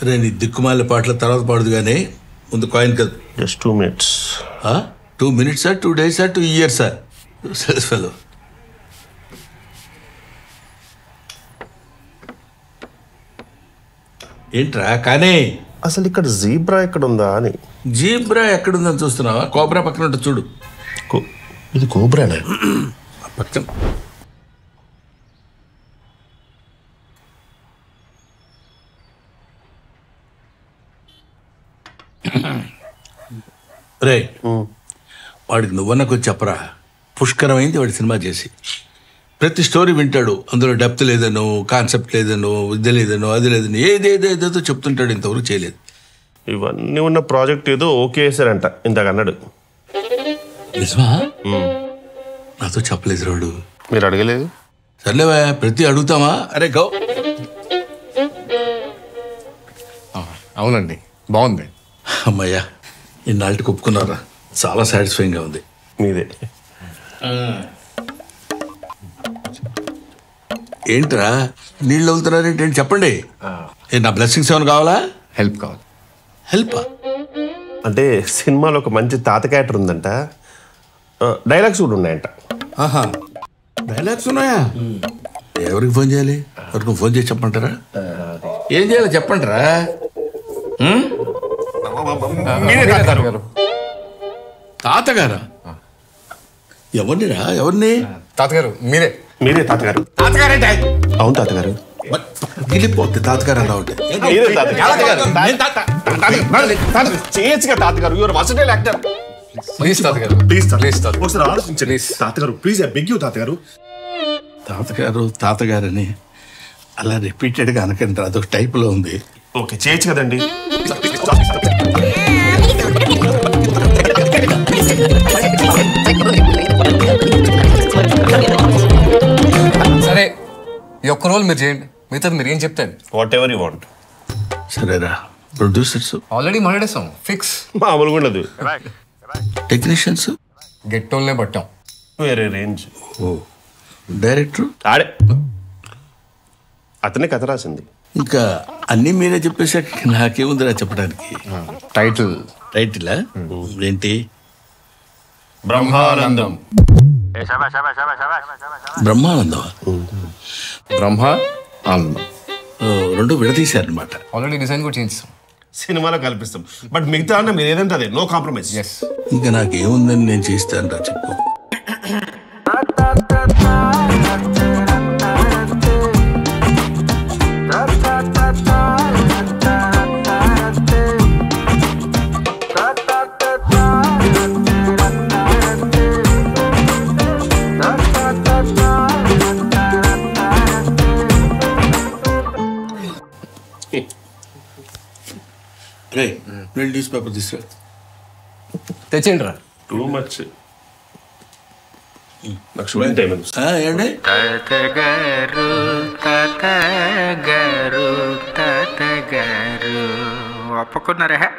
రే నీ దిక్కుమాల పాటల తర్వాత పాడుదు కానీ ముందు కాయిన్ కదా. Just 2 minutes. 2 minutes 2 days 2 years fellow. ఏంట్రా కానీ అసలు ఇక్కడ జీబ్రా ఎక్కడ ఉందా అని. జీబ్రా ఎక్కడుందని చూస్తున్నావా? కోబ్రా పక్కన ఉంటుంది చూడు. ఇది కోబ్రానే పక్కన. రే వాడికి నువ్వన్నకు చెప్పరా, పుష్కరమైంది వాడి సినిమా చేసి. ప్రతి స్టోరీ వింటాడు, అందులో డెప్త్ లేదనో, కాన్సెప్ట్ లేదనో, ఇది లేదనో, అది లేదనో, ఏదేదేదో చెప్తుంటాడు. ఇంతవరకు చేయలేదు. ఇవన్నీ ఉన్న ప్రాజెక్ట్ ఏదో ఓకే చేశారంట ఇందాక అన్నాడు. నిజమా? నాతో చెప్పలేదు రోడ్డు. మీరు అడగలేదు? సర్లేవా, ప్రతి అడుగుతామా? అరే గో. అవునండి, బాగుంది. అమ్మయ్యా, ఇన్నాళ్ళకి ఒప్పుకున్నారా? చాలా సాటిస్ఫైయింగ్గా ఉంది. మీదే. ఏంట్రా నీళ్ళు వదులుతున్నారేంటి? చెప్పండి. నా బ్లెస్సింగ్స్ ఏమైనా కావాలా? హెల్ప్ కావాలి. హెల్పా? అంటే సినిమాలో ఒక మంచి తాత క్యారెక్టర్ ఉందంట, డైలాగ్స్ కూడా ఉన్నాయంట. డైలాగ్స్ ఉన్నాయా? ఎవరికి ఫోన్ చేయాలి? ఎవరికి ఫోన్ చేసి చెప్పంటారా? ఏం చేయాలి చెప్పంటారా? తాతగారా? ఎవరినిరా? ఎవరిని? తాతగారు మీరే. మీరే తాతగారు? తాతగారేంటే? అవును తాతగారు. గిలిపోతే తాతగారు అలా ఉంటే చేయొచ్చుగా తాతగారు. Your versatile actor. ప్లీజ్ తాతగారు, ప్లీజ్ ప్లీజ్ ఒకసారి ఆలోచించండి తాతగారు. ప్లీజ్ ఐ బెగ్ యూ తాతగారు. తాతగారు తాతగారని అలా రిపీటెడ్గా అనకండి, అదొక టైప్లో ఉంది. ఓకే చేయొచ్చు కదండి. సరే, ఈ ఒక్క రోల్ మీరు చేయండి, మిగతాది మీరు ఏం చెప్తాను. Whatever you want. సరేరా. ప్రొడ్యూసర్స్ ఆల్రెడీ మాట్లాడేస్తాం, ఫిక్స్. మామూలుగా ఉండదు. టెక్నీషియన్స్ గెట్టోల్నే పట్టాం. వేరే రేంజ్. ఓ డైరెక్టర్ ఆడే అతనే కథ రాసింది. ఇంకా అన్నీ మీరే చెప్పేసాక నాకేముందిరా చెప్పడానికి. టైటిల్ టైటిలా ఏంటి? బ్రహ్మానందం. బ్రహ్మానందం. బ్రహ్మ ఆనందం రెండు విడదీశారనమాట. ఆల్రెడీ డిజైన్ కూడా చేయించాం, సినిమాలో కల్పిస్తాం. బట్ మిగతా అన్న మీరు ఏదంటే అదే, నో కాంప్రమైజ్. ఎస్. ఇంకా నాకేముందని నేను చేస్తాను రా చెప్పు. న్యూస్ పేపర్ తీసుకురా. తెచ్చేయండి రా. Too much. నాకు షూటింగ్ టైం ఏంటి? తాతగారు ఒప్పుకున్నారా?